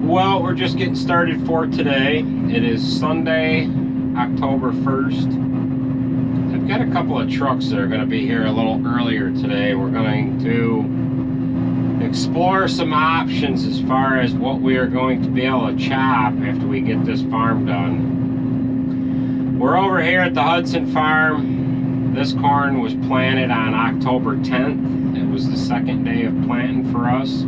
Well, we're just getting started for today. It is Sunday, October 1st. I've got a couple of trucks that are going to be here a little earlier today. We're going to explore some options as far as what we are going to be able to chop after we get this farm done. We're over here at the Hudson farm. This corn was planted on October 10th. It was the second day of planting for us.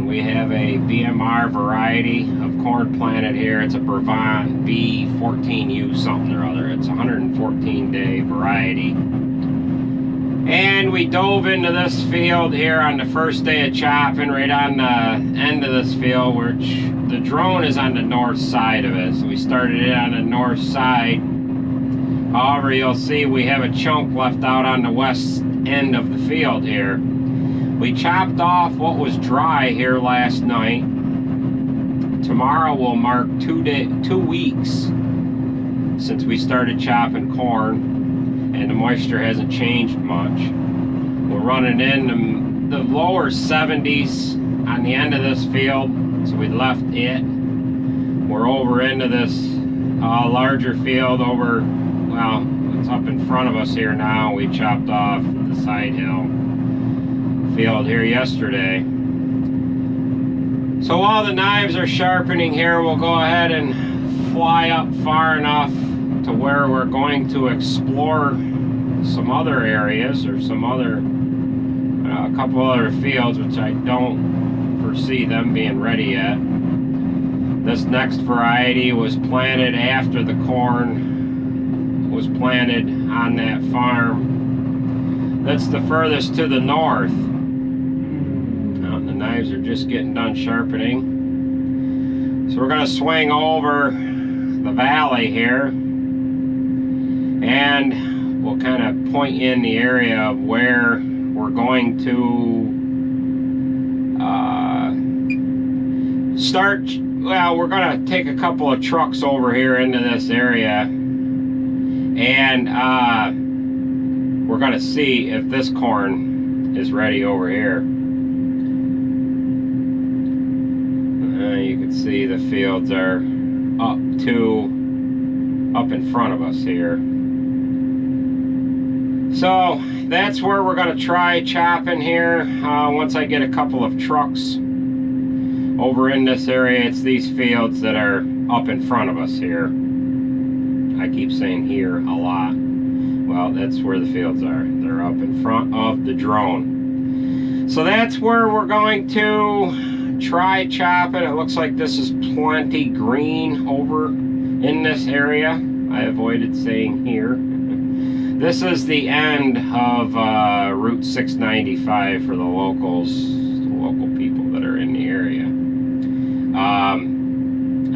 We have a BMR variety of corn planted here. It's a Brevant B14U something or other. It's a 114-day variety. And we dove into this field here on the first day of chopping, right on the end of this field, which the drone is on the north side of it. So we started it on the north side. However, you'll see we have a chunk left out on the west end of the field here. We chopped off what was dry here last night. Tomorrow will mark 2 weeks since we started chopping corn, and the moisture hasn't changed much. We're running in the lower 70s on the end of this field, so we left it. We're over into this larger field over, well, it's up in front of us here now. We chopped off the side hill field here yesterday. So while the knives are sharpening here, we'll go ahead and fly up far enough to where we're going to explore some other areas or some other a couple other fields, which I don't foresee them being ready yet. This next variety was planted after the corn was planted on that farm. That's the furthest to the north. The knives are just getting done sharpening. So we're going to swing over the valley here, and we'll kind of point in the area of where we're going to start. Well, we're going to take a couple of trucks over here into this area, and we're going to see if this corn is ready over here. You can see the fields are up in front of us here. So that's where we're going to try chopping here. Once I get a couple of trucks over in this area, it's these fields that are up in front of us here. I keep saying here a lot. Well, that's where the fields are. They're up in front of the drone. So that's where we're going to try chopping. It looks like this is plenty green over in this area. I avoided saying here. This is the end of Route 695 for the locals, the local people that are in the area.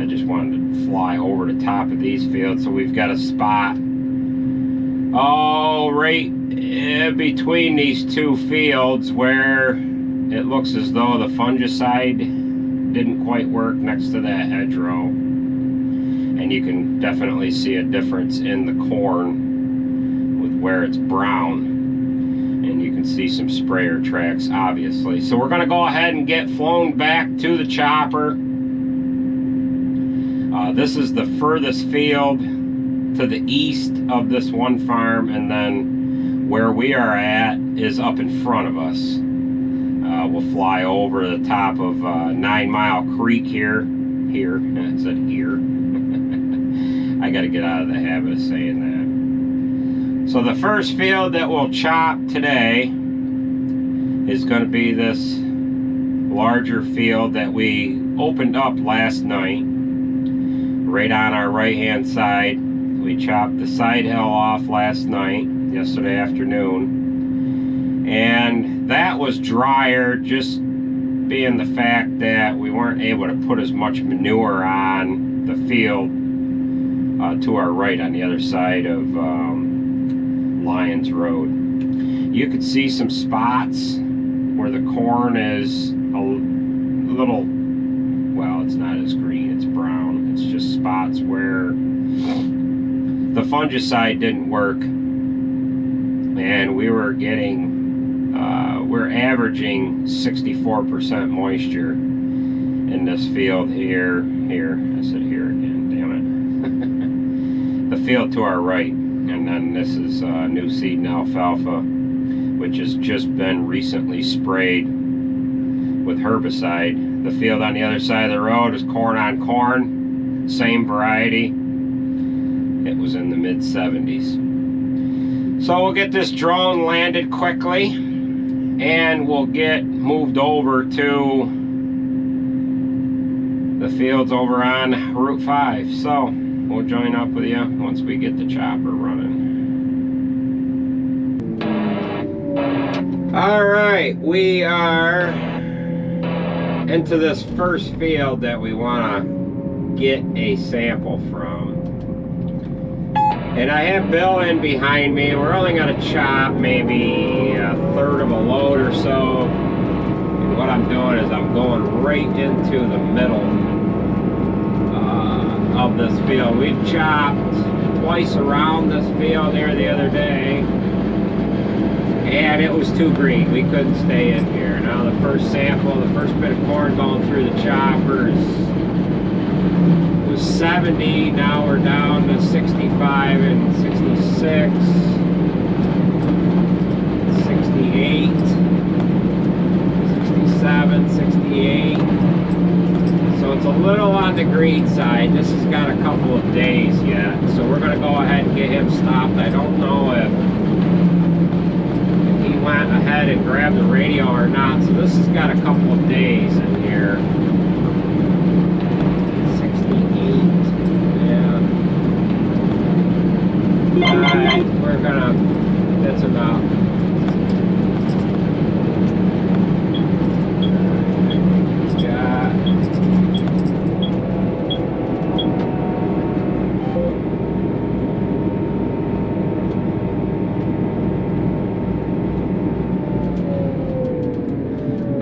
I just wanted to fly over the top of these fields. So we've got a spot right between these two fields where it looks as though the fungicide didn't quite work next to that hedgerow. And you can definitely see a difference in the corn with where it's brown. And you can see some sprayer tracks, obviously. So we're going to go ahead and get flown back to the chopper. This is the furthest field to the east of this one farm. And then where we are at is up in front of us. We'll fly over the top of 9 Mile Creek here. It said here. I got to get out of the habit of saying that. So the first field that we'll chop today is going to be this larger field that we opened up last night. Right on our right hand side. We chopped the side hill off last night, yesterday afternoon. And that was drier, just being the fact that we weren't able to put as much manure on the field to our right on the other side of Lyons Road. You could see some spots where the corn is a little, well, it's not as green, it's brown. It's just spots where the fungicide didn't work, and we were getting we're averaging 64% moisture, and in this field here. I said here again, damn it. The field to our right, and then this is new seed and alfalfa, which has just been recently sprayed with herbicide. The field on the other side of the road is corn on corn, same variety. It was in the mid-70s. So we'll get this drone landed quickly, and we'll get moved over to the fields over on Route 5. So we'll join up with you once we get the chopper running. All right, we are into this first field that we want to get a sample from. And I have Bill in behind me. We're only going to chop maybe a third of a load or so. And what I'm doing is I'm going right into the middle of this field. We've chopped twice around this field there the other day, and it was too green. We couldn't stay in here. Now the first sample, the first bit of corn going through the choppers was 70. Now we're down to 65 and 66, 68, 67, 68. So it's a little on the green side. This has got a couple of days yet, so we're going to go ahead and get him stopped. I don't know if he went ahead and grabbed the radio or not, so this has got a couple of days in here. 68, yeah. Alright, we're gonna, that's enough.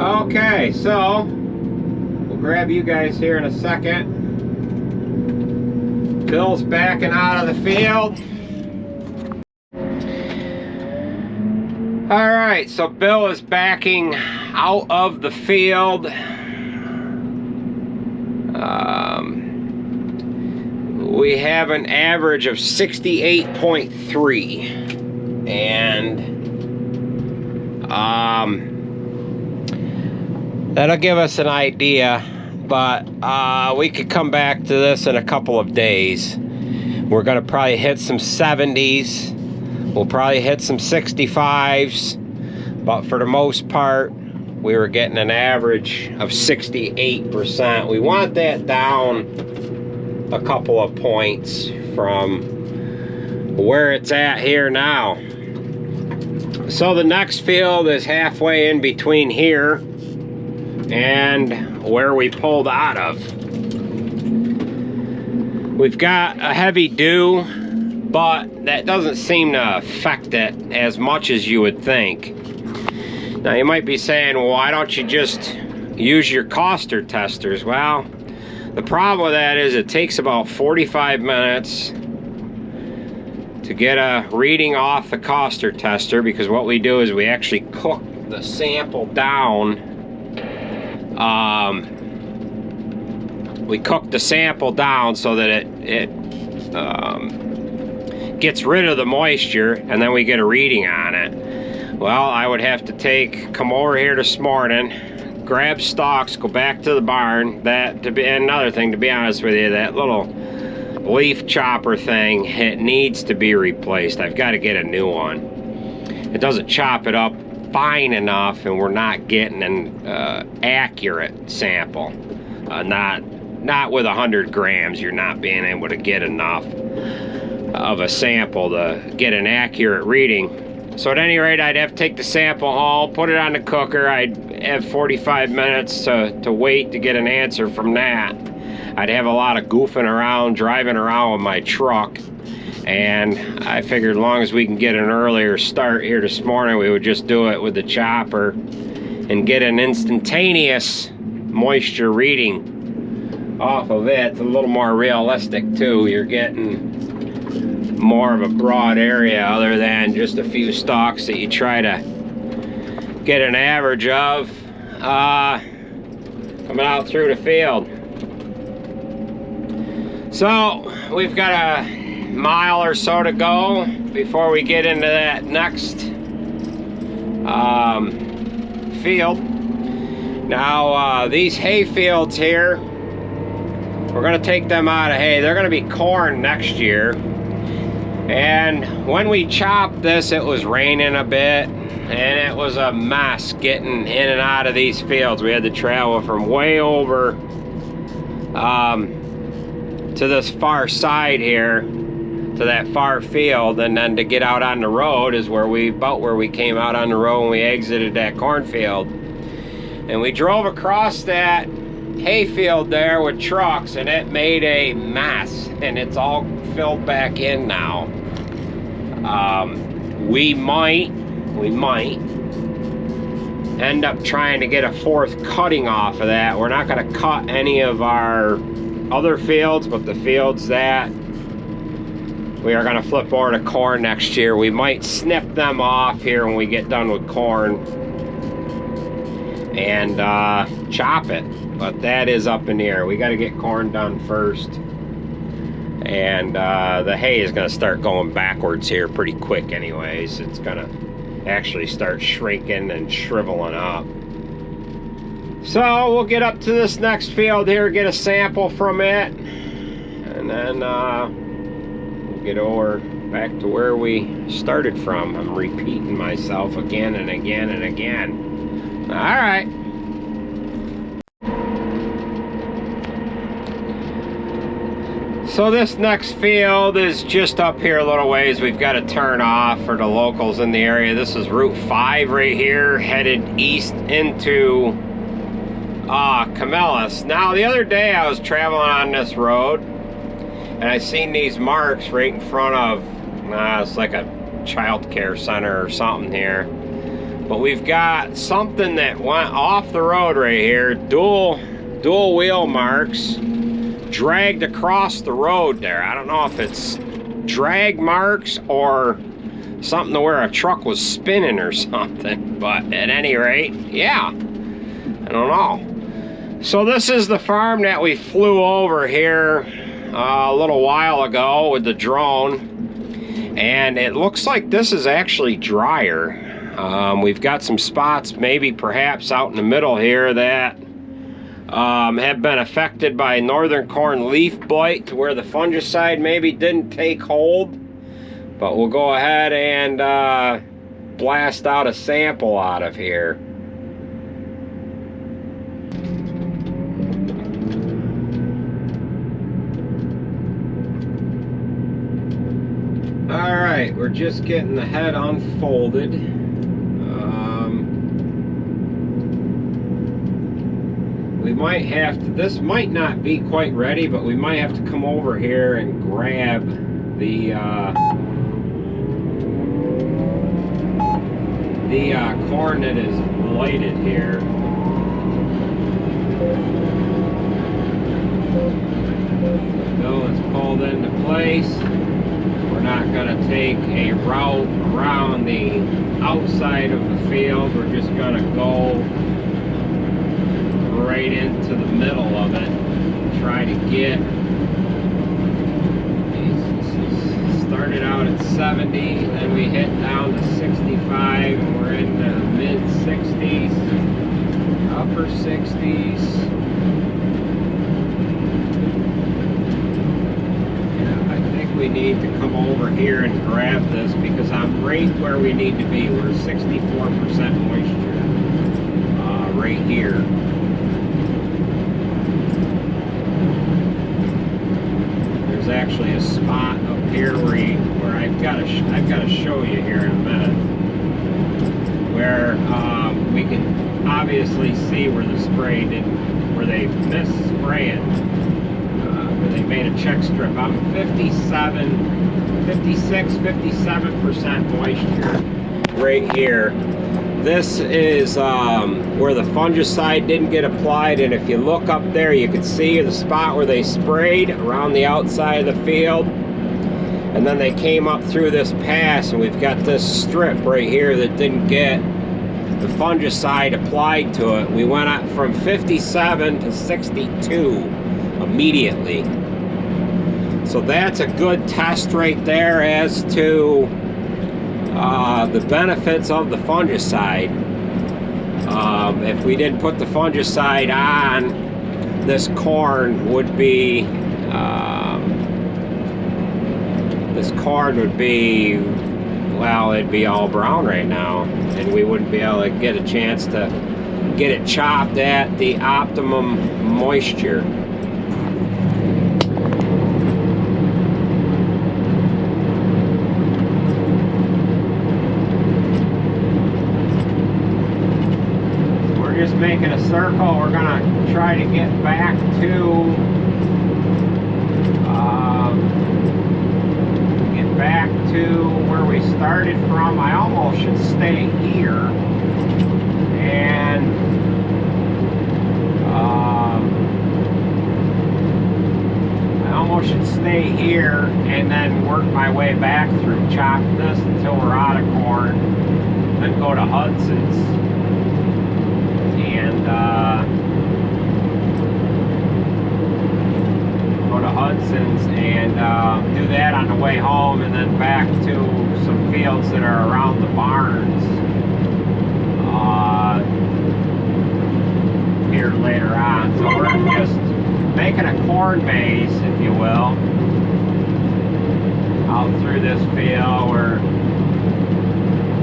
Okay, so we'll grab you guys here in a second. Bill's backing out of the field. All right, so Bill is backing out of the field. We have an average of 68.3, and that'll give us an idea, but we could come back to this in a couple of days. We're gonna probably hit some 70s. We'll probably hit some 65s, but for the most part, we were getting an average of 68%. We want that down a couple of points from where it's at here now. So the next field is halfway in between here and where we pulled out of. We've got a heavy dew, but that doesn't seem to affect it as much as you would think. Now you might be saying, well, why don't you just use your coster testers? Well, the problem with that is it takes about 45 minutes to get a reading off the coster tester, because what we do is we actually cook the sample down. We cook the sample down so that it gets rid of the moisture, and then we get a reading on it. Well, I would have to come over here this morning, grab stalks, go back to the barn. And another thing, to be honest with you, that little leaf chopper thing, it needs to be replaced. I've got to get a new one. It doesn't chop it up fine enough, and we're not getting an accurate sample. Not with 100 grams, you're not being able to get enough of a sample to get an accurate reading. So at any rate, I'd have to take the sample home, put it on the cooker. I'd have 45 minutes to wait to get an answer from that. I'd have a lot of goofing around, driving around with my truck. And I figured as long as we can get an earlier start here this morning, we would just do it with the chopper and get an instantaneous moisture reading off of it. It's a little more realistic too. You're getting more of a broad area other than just a few stalks that you try to get an average of. coming out through the field. So we've got a mile or so to go before we get into that next field. Now these hay fields here, we're going to take them out of hay. They're going to be corn next year. And when we chopped this, it was raining a bit, and it was a mess getting in and out of these fields. We had to travel from way over to this far side here, to that far field, and then to get out on the road is where we came out on the road when we exited that cornfield. And we drove across that hay field there with trucks, and it made a mess, and it's all filled back in now. We might end up trying to get a fourth cutting off of that. We're not going to cut any of our other fields, but the fields that we are going to flip over to corn next year, we might snip them off here when we get done with corn and chop it. But that is up in the air. We got to get corn done first. And the hay is going to start going backwards here pretty quick anyways. It's going to actually start shrinking and shriveling up. So we'll get up to this next field here, get a sample from it, and then we'll get over back to where we started from. I'm repeating myself again and again and again. All right. So this next field is just up here a little ways. We've got to turn off for the locals in the area. This is Route 5 right here, headed east into Camillus. Now the other day I was traveling on this road and I seen these marks right in front of, it's like a child care center or something here. But we've got something that went off the road right here, dual wheel marks, dragged across the road there. I don't know if it's drag marks or something to where a truck was spinning or something, but at any rate, yeah, I don't know. So this is the farm that we flew over here a little while ago with the drone, and it looks like this is actually drier. We've got some spots maybe perhaps out in the middle here that have been affected by northern corn leaf blight, to where the fungicide maybe didn't take hold. But we'll go ahead and blast out a sample out of here. Alright, we're just getting the head unfolded. We might have to, this might not be quite ready, but we might have to come over here and grab the corn that is blighted here. The bill is pulled into place. We're not going to take a route around the outside of the field. We're just going to go right into the middle of it, try to get, started out at 70, then we hit down to 65, and we're in the mid 60s, upper 60s. Yeah, I think we need to come over here and grab this because I'm right where we need to be. We're 64% moisture right here. Actually a spot up here where I've got to show you here in a minute, where we can obviously see where the spray didn't, where they missed spraying, where they made a check strip. I'm 57% moisture right here. This is where the fungicide didn't get applied, and if you look up there, you can see the spot where they sprayed around the outside of the field, and then they came up through this pass, and we've got this strip right here that didn't get the fungicide applied to it, we went up from 57 to 62 immediately. So that's a good test right there as to the benefits of the fungicide. If we didn't put the fungicide on, this corn would be well, it'd be all brown right now, and we wouldn't be able to get a chance to get it chopped at the optimum moisture. We're just making a circle. We're gonna try to get back to where we started from. I almost should stay here, and I almost should stay here and then work my way back through, chop this until we're out of corn, then go to Hudson's and do that on the way home, and then back to some fields that are around the barns here later on. So we're just making a corn maze, if you will, out through this field. We're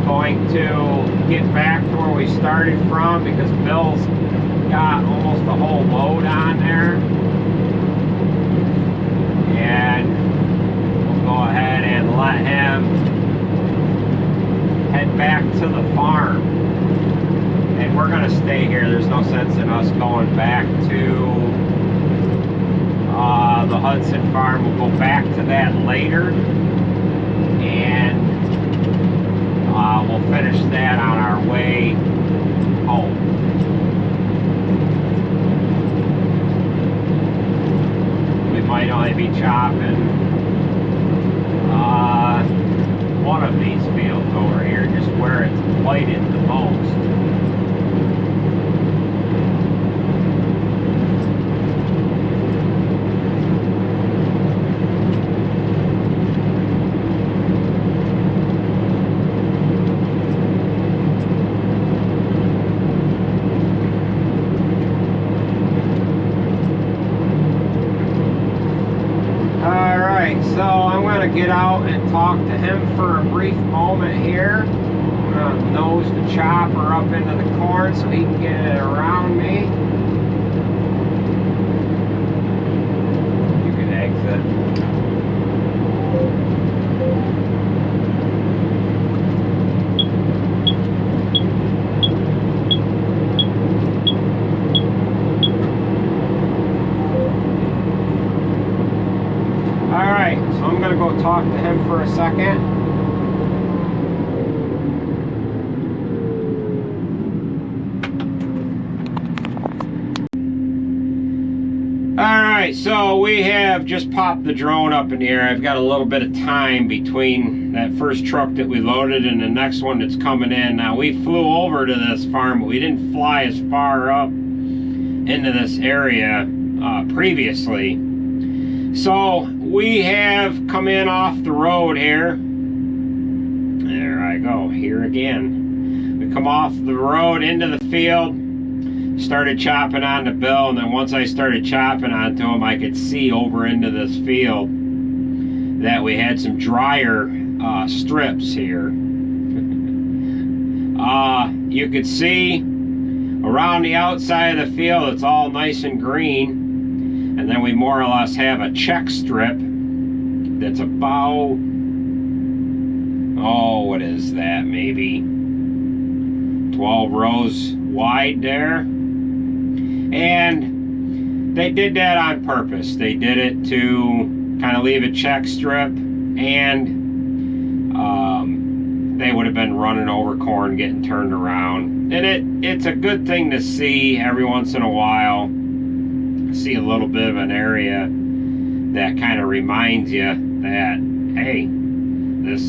going to get back to where we started from because Bill's got almost a whole load on there. And we'll go ahead and let him head back to the farm. And we're going to stay here. There's no sense in us going back to the Hudson farm. We'll go back to that later. And we'll finish that on our way home. Might only be chopping one of these fields over here, just where it's blighted the most. So I'm going to get out and talk to him for a brief moment here. I'm going to nose the chopper up into the corn so he can get it around me. You can exit. So I'm going to go talk to him for a second. Alright, so we have just popped the drone up in the air. I've got a little bit of time between that first truck that we loaded and the next one that's coming in. Now, we flew over to this farm, but we didn't fly as far up into this area previously. So we have come in off the road here. There I go, here again. We come off the road into the field, started chopping onto Bill, and then once I started chopping onto him, I could see over into this field that we had some drier strips here. You could see around the outside of the field, it's all nice and green. And then we more or less have a check strip that's about, oh, what is that, maybe 12 rows wide there. And they did that on purpose. They did it to kind of leave a check strip, and they would have been running over corn, getting turned around. And it's a good thing to see every once in a while. See a little bit of an area that kind of reminds you that, hey, this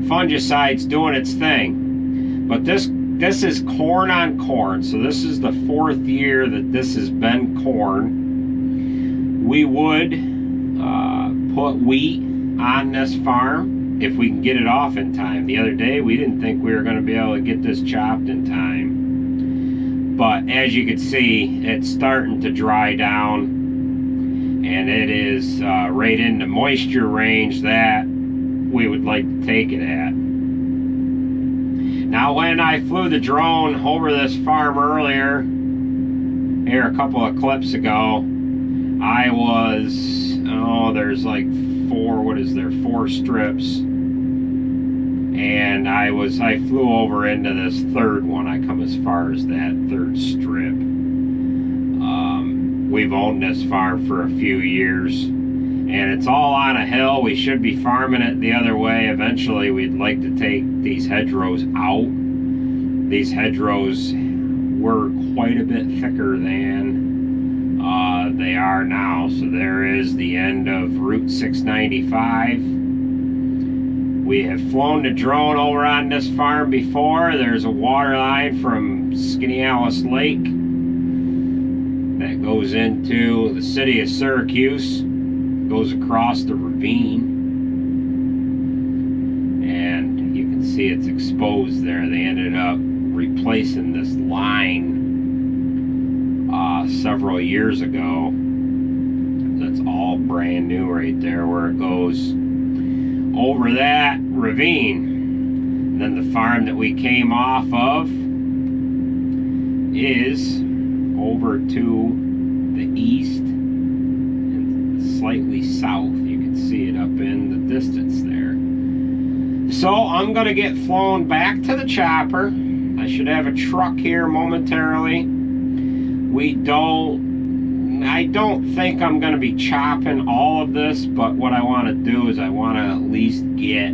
fungicide's doing its thing. But this is corn on corn, so this is the 4th year that this has been corn. We would put wheat on this farm if we can get it off in time. The other day we didn't think we were going to be able to get this chopped in time, but as you can see, it's starting to dry down, and it is right in the moisture range that we would like to take it at. Now, when I flew the drone over this farm earlier, here a couple of clips ago, I was, there's like 4 strips, and I flew over into this 3rd one. I come as far as that 3rd strip. We've owned this farm for a few years, and it's all on a hill. We should be farming it the other way. Eventually, we'd like to take these hedgerows out. These hedgerows were quite a bit thicker than they are now. So there is the end of Route 695. We have flown the drone over on this farm before. There's a water line from Skaneateles Lake that goes into the city of Syracuse, goes across the ravine, and you can see it's exposed there. They ended up replacing this line several years ago. That's all brand new right there where it goes over that ravine. And then the farm that we came off of is over to the east and slightly south. You can see it up in the distance there. So I'm gonna get flown back to the chopper. I should have a truck here momentarily. I don't think I'm going to be chopping all of this, but what I want to do is I want to at least get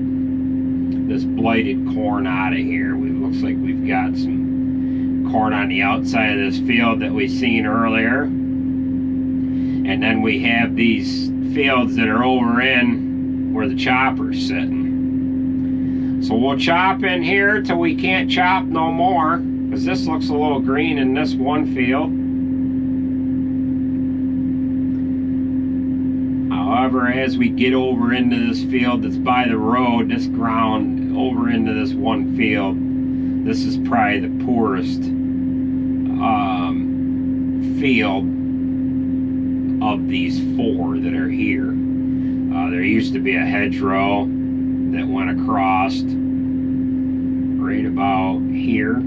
this blighted corn out of here. It looks like we've got some corn on the outside of this field that we seen earlier. And then we have these fields that are over in where the chopper's sitting. So we'll chop in here till we can't chop no more, because this looks a little green in this one field. However, as we get over into this field that's by the road, this ground over into this one field, this is probably the poorest field of these 4 that are here. There used to be a hedgerow that went across right about here.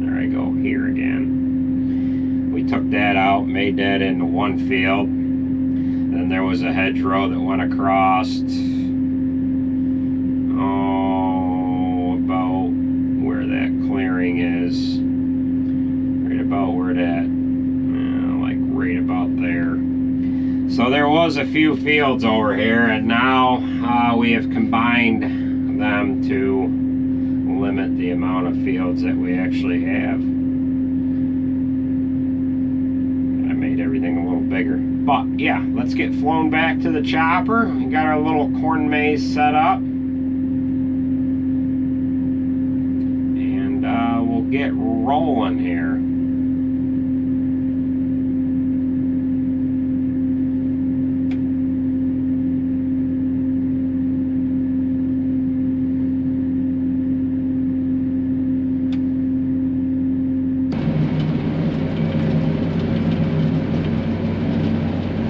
There I go, here again. We took that out, made that into one field. Then there was a hedgerow that went across, about where that clearing is, right about where that, like right about there. So there was a few fields over here, and now we have combined them to limit the amount of fields that we actually have. I made everything a little bigger. But yeah, let's get flown back to the chopper. We got our little corn maze set up. And we'll get rolling here.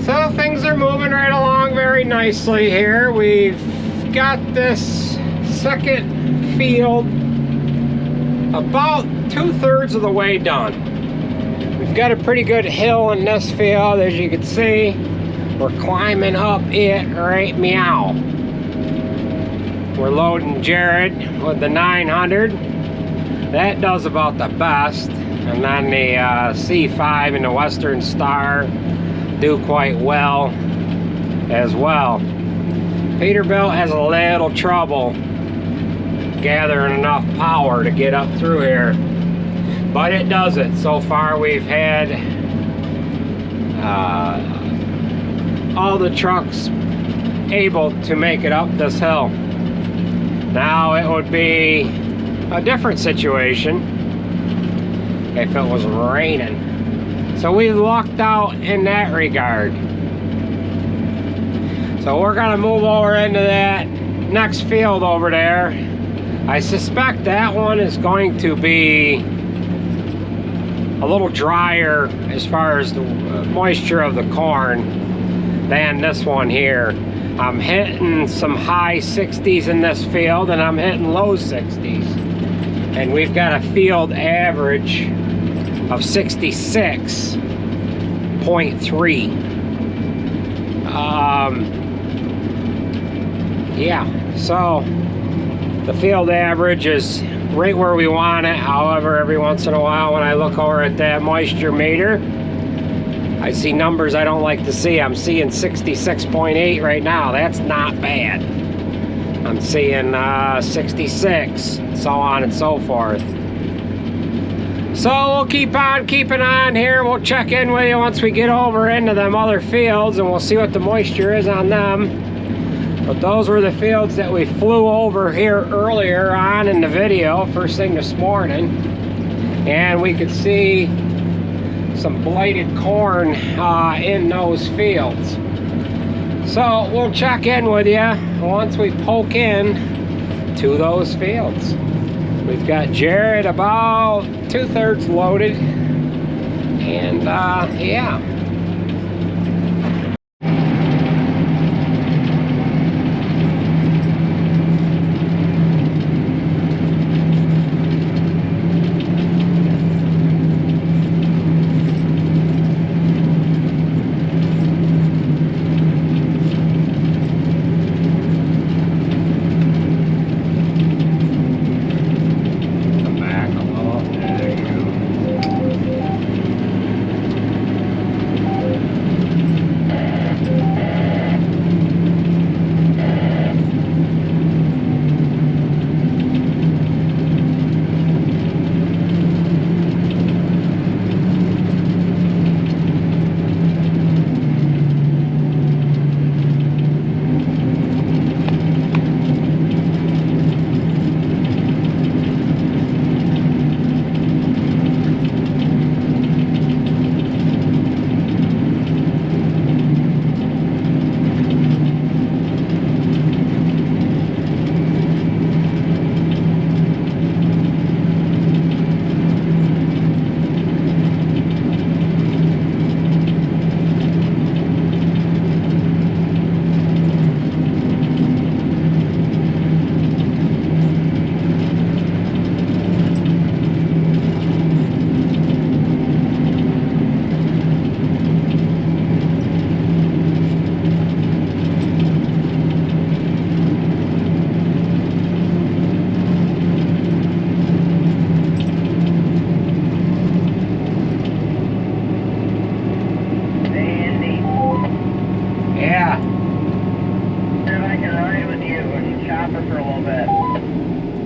So things are moving right along very nicely here. We've got this second field about 2/3 of the way done. We've got a pretty good hill in this field, as you can see. We're climbing up it right meow. We're loading Jared with the 900. That does about the best. And then the C5 and the Western Star do quite well as well. Peterbilt has a little trouble gathering enough power to get up through here, but it does it. So far we've had all the trucks able to make it up this hill. Now it would be a different situation if it was raining. So we lucked out in that regard. So we're gonna move over into that next field over there. I suspect that one is going to be a little drier as far as the moisture of the corn than this one here. I'm hitting some high 60s in this field, and I'm hitting low 60s. And we've got a field average of 66.3. Yeah, so the field average is right where we want it. However, every once in a while when I look over at that moisture meter, I see numbers I don't like to see. I'm seeing 66.8 right now. That's not bad. I'm seeing 66, so on and so forth. So we'll keep on keeping on here. We'll check in with you once we get over into them other fields, and we'll see what the moisture is on them. But those were the fields that we flew over here earlier on in the video, first thing this morning. And we could see some blighted corn in those fields. So we'll check in with you once we poke in to those fields. We've got Jared about 2/3 loaded, and yeah.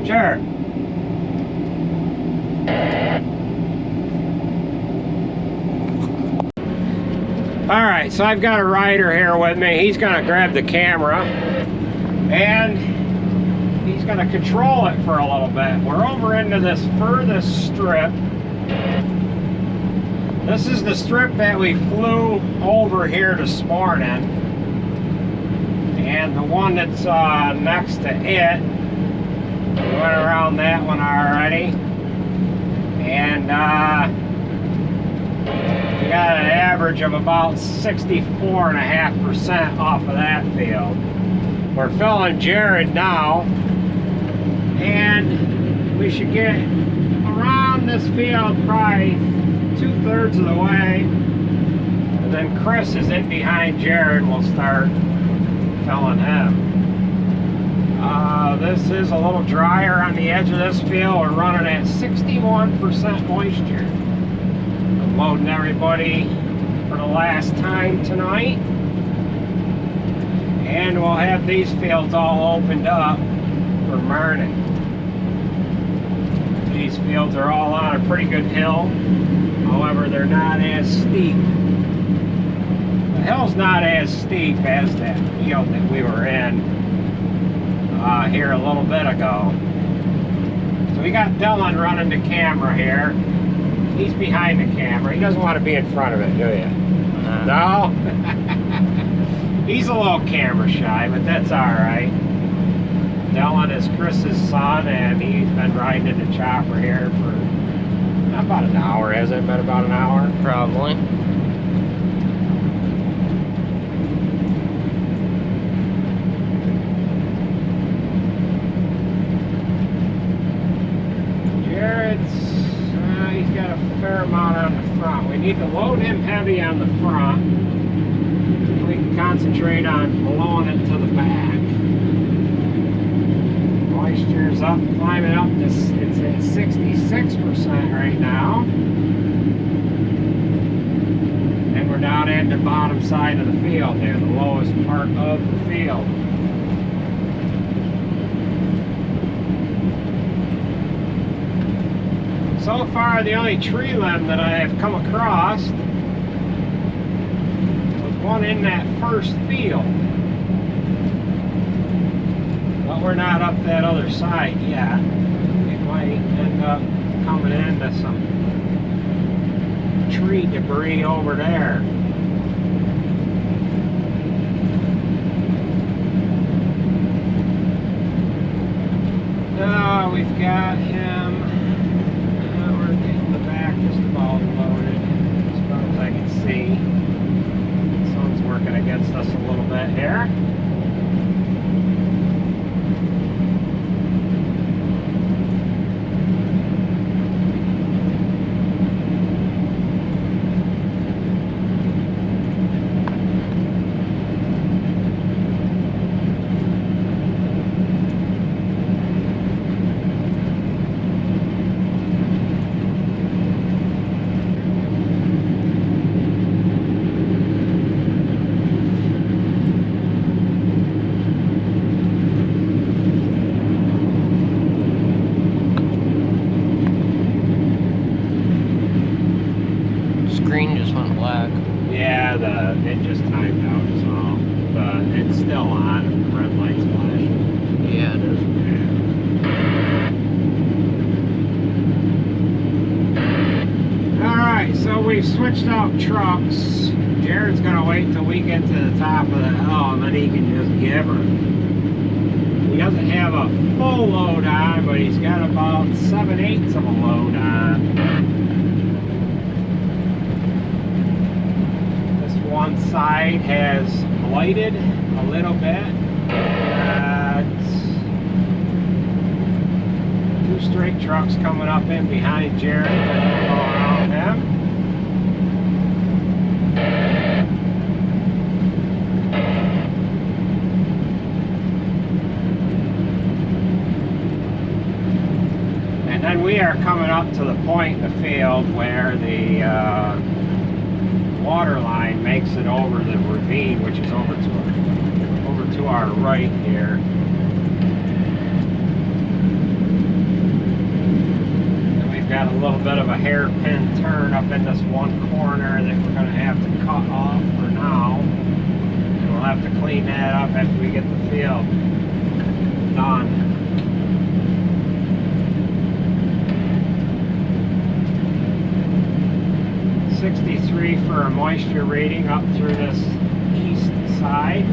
Sure. All right, so I've got a rider here with me. He's gonna grab the camera and he's gonna control it for a little bit. We're over into this furthest strip. This is the strip that we flew over here this morning. And the one that's next to it, we went around that one already. And we got an average of about 64.5% off of that field. We're filling Jared now, and we should get around this field probably 2/3 of the way, and then Chris is in behind Jared. We'll start filling him. This is a little drier on the edge of this field. We're running at 61% moisture. I'm loading everybody for the last time tonight, and we'll have these fields all opened up for morning. These fields are all on a pretty good hill. However, they're not as steep. The hill's not as steep as that field that we were in. here a little bit ago. So we got Dylan running the camera here. He's behind the camera. He doesn't want to be in front of it, do you? No? He's a little camera shy, but that's alright. Dylan is Chris's son, and he's been riding in the chopper here for about an hour. Has it been about an hour? Probably. He's got a fair amount on the front. We need to load him heavy on the front. We can concentrate on blowing it to the back. Moisture's up, climbing up. It's at 66% right now. And we're down at the bottom side of the field there, the lowest part of the field. So far, the only tree limb that I have come across was one in that first field. But we're not up that other side yet. It might end up coming into some tree debris over there. Now we've got him. Just about loaded, as far as I can see. The sun's working against us a little bit here. Screen just went black. Yeah, it just timed out, so but it's still on. The red light's flashing. Yeah, it is. Yeah. Alright, so we've switched out trucks. Jared's gonna wait till we get to the top of the hill and then he can just give her. He doesn't have a full load on, but he's got about 7/8 of a load on. One side has blighted a little bit. Two straight trucks coming up in behind Jared. We'll go around him. And then we are coming up to the point in the field where the water line makes it over the ravine, which is over to our right here. And we've got a little bit of a hairpin turn up in this one corner that we're going to have to cut off for now. And we'll have to clean that up after we get the field done. 63 for a moisture rating up through this east side.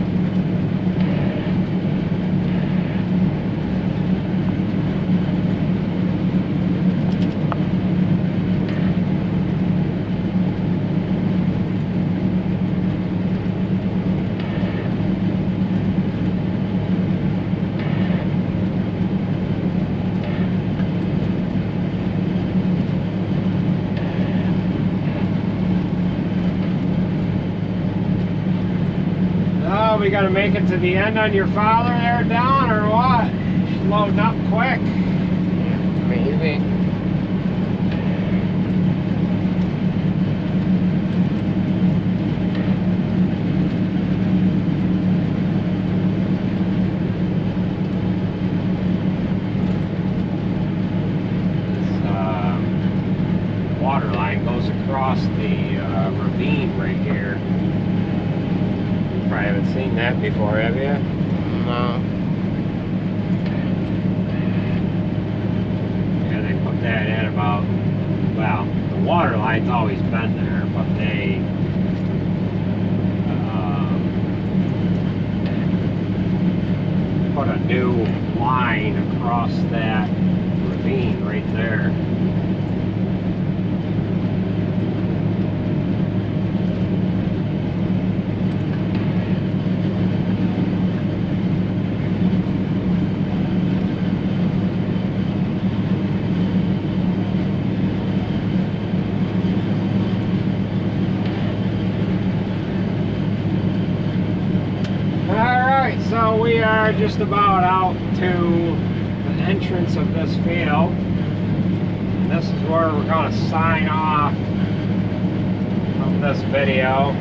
We got to make it to the end on your father there, Don, or what? She's loading up quick. Maybe. This water line goes across the ravine right here. Probably haven't seen that before, have you? No. that in about, well, the water line's always been there, but they put a new line across that ravine right there. So we are just about out to the entrance of this field. And this is where we're going to sign off of this video.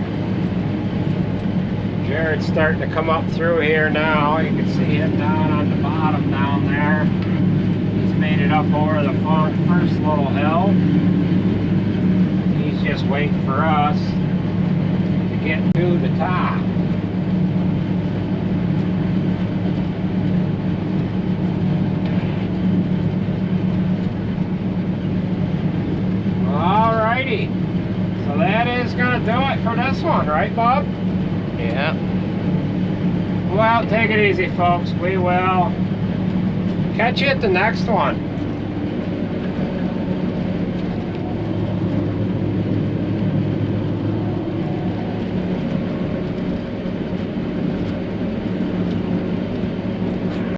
Jared's starting to come up through here now. You can see him down on the bottom down there. He's made it up over the first little hill. He's just waiting for us to get to the top. Alrighty, so that is going to do it for this one, right, Bob? Yeah. Well, take it easy, folks. We will catch you at the next one.